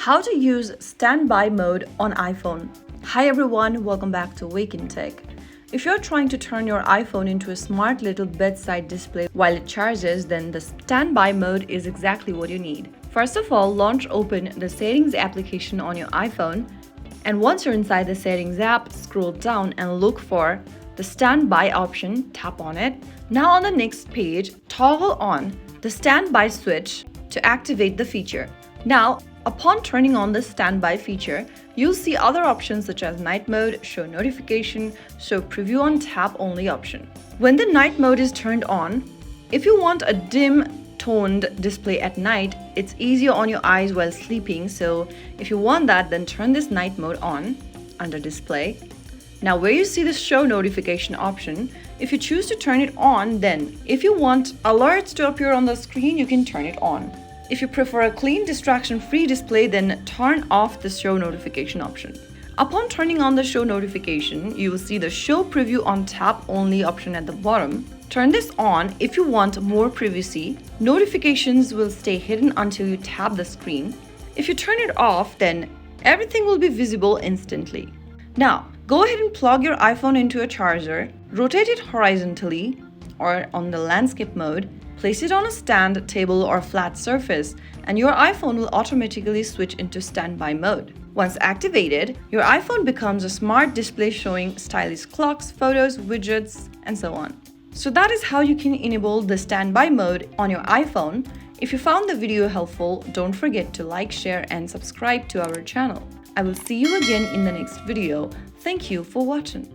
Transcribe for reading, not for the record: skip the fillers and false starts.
How to use standby mode on iPhone. Hi everyone, welcome back to Wake&Tech. If you're trying to turn your iPhone into a smart little bedside display while it charges, then the standby mode is exactly what you need. First of all, open the settings application on your iPhone, and once you're inside the settings app, scroll down and look for the standby option, tap on it. Now on the next page, toggle on the standby switch to activate the feature. Now, upon turning on the standby feature, you'll see other options such as night mode, show notification, show preview on tap only option. When the night mode is turned on, if you want a dim toned display at night, it's easier on your eyes while sleeping. So if you want that, then turn this night mode on under display. Now where you see the show notification option, if you choose to turn it on, then if you want alerts to appear on the screen, you can turn it on. If you prefer a clean, distraction-free display, then turn off the show notification option. Upon turning on the show notification, you will see the show preview on tap only option at the bottom. Turn this on if you want more privacy. Notifications will stay hidden until you tap the screen. If you turn it off, then everything will be visible instantly. Now, go ahead and plug your iPhone into a charger, rotate it horizontally or on the landscape mode, place it on a stand, table, or flat surface, and your iPhone will automatically switch into standby mode. Once activated, your iPhone becomes a smart display showing stylish clocks, photos, widgets, and so on. So that is how you can enable the standby mode on your iPhone. If you found the video helpful, don't forget to like, share, and subscribe to our channel. I will see you again in the next video. Thank you for watching.